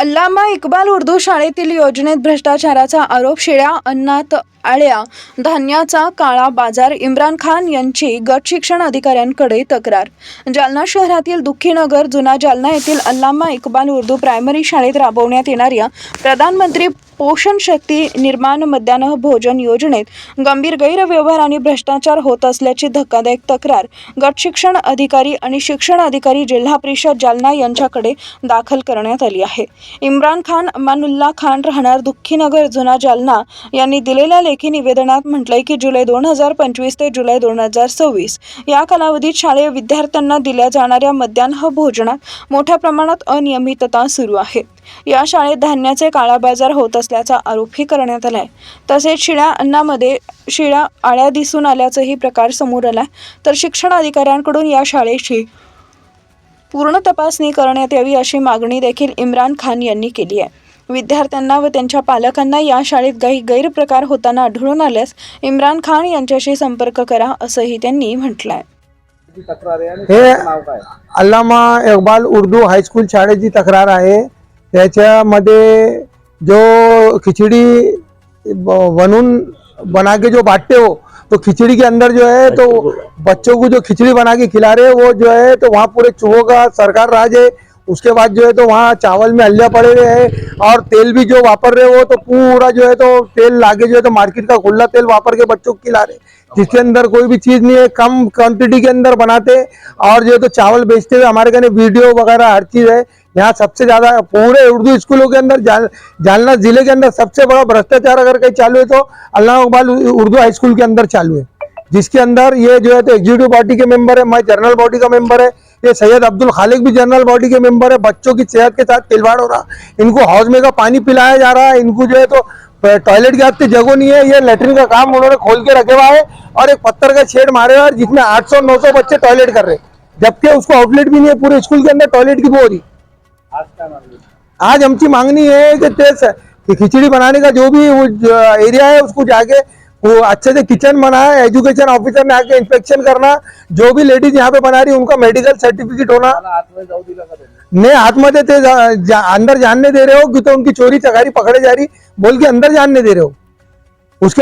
अल्लामा इक्बाल उर्दू शाळेतील योजनेत भ्रष्टाचाराचा आरोप, शिळ्या अन्नात आळ्या धान्याचा काळा बाजार, इम्रान खान यांची गट शिक्षण अधिकाऱ्यांकडे तक्रार। जालना शहरातील दुःखीनगर जुना जालना येथील अल्लामा इक्बाल उर्दू प्रायमरी शाळेत राबवण्यात येणाऱ्या प्रधानमंत्री पोषण शक्ती निर्माण मध्यान्ह भोजन योजनेत गंभीर गैरव्यवहार आणि भ्रष्टाचार होत असल्याची धक्कादायक तक्रार गट शिक्षण अधिकारी आणि शिक्षण अधिकारी जिल्हा परिषद जालना यांच्याकडे दाखल करण्यात आली आहे। इम्रान खान अमानुल्ला खान राहणार दुःखीनगर जुना जालना यांनी दिलेल्या लेखी निवेदनात म्हटलंय की जुलै 2025 ते जुलै 2026 या कालावधीत शालेय विद्यार्थ्यांना दिल्या जाणाऱ्या मध्यान्ह भोजनात मोठ्या प्रमाणात अनियमितता सुरू आहे। या शाळेत धान्याचे काळा बाजार होत असल्याचा आरोपही करण्यात आलाय। तसेच शिळ्या अन्नामध्ये शिळ्या आळ्या दिसून आल्याचाही प्रकार समोर आलाय। तर शिक्षण अधिकाऱ्यांकडून या शाळेची पूर्ण तपासणी करण्यात यावी अशी मागणी देखील इम्रान खान यांनी केली आहे। विद्यार्थ्यांना व त्यांच्या पालकांना या शाळेत काही गैरप्रकार होताना आढळून आल्यास इम्रान खान यांच्याशी संपर्क करा असंही त्यांनी म्हटलंय। हे अल्लामा इक्बाल उर्दू हायस्कूल शाळेची तक्रार आहे। त्याच्यामध्ये जो खिचड़ी बना के जो बांटते हो, तो खिचड़ी के अंदर जो है तो बच्चों को जो खिचड़ी बना के खिला रहे वो जो है तो वहाँ पूरे चूहों का सरकार राज है। उसके बाद जो है तो वहाँ चावल में हल्दियाँ पड़े हुए हैं और तेल भी जो वापर रहे हो तो पूरा जो है तो तेल लाके जो है तो मार्केट का खुला तेल वापर के बच्चों को खिला रहे, जिसके अंदर कोई भी चीज नहीं है, कम क्वांटिटी के अंदर बनाते और जो है तो चावल बेचते हुए हमारे कहने वीडियो वगैरह हर चीज है। यहाँ सबसे ज्यादा पूरे उर्दू स्कूलों के अंदर जालना जिले के अंदर सबसे बड़ा भ्रष्टाचार अगर कहीं चालू है तो अल्लामा इक्बाल उर्दू हाई स्कूल के अंदर चालू है, जिसके अंदर ये जो है तो एग्जीक्यूटिव बॉडी के मेंबर है, मैं जनरल बॉडी का मेंबर है, ये सैयद अब्दुल खालिक भी जनरल बॉडी के मेंबर है। बच्चों की सेहत के साथ खिलवाड़ हो रहा, इनको हौज में का पानी पिलाया जा रहा है, इनको जो है तो टॉयलेट के हाथ जगह नहीं है। ये लेटरिन का काम उन्होंने खोल के रखे हुआ है और एक पत्थर का शेड मारे हुआ है जिसमें 800-900 बच्चे टॉयलेट कर रहे हैं, जबकि उसको आउटलेट भी नहीं है। पूरे स्कूल के अंदर टॉयलेट की बोरी। आज हमची मांगनी है कि खिचड़ी बनाने का जो भी एरिया है उसको जाके वो अच्छे से किचन बनाए, एजुकेशन ऑफिसर ने आके इंस्पेक्शन करना, जो भी लेडीज यहाँ पे बना रही उनका मेडिकल सर्टिफिकेट होना। नहीं आतमध्ये ते अंदर जानने दे रहे हो कि तो उनकी चोरी चकारी पकड़े जा रही बोल के अंदर जानने दे रहे हो। उसके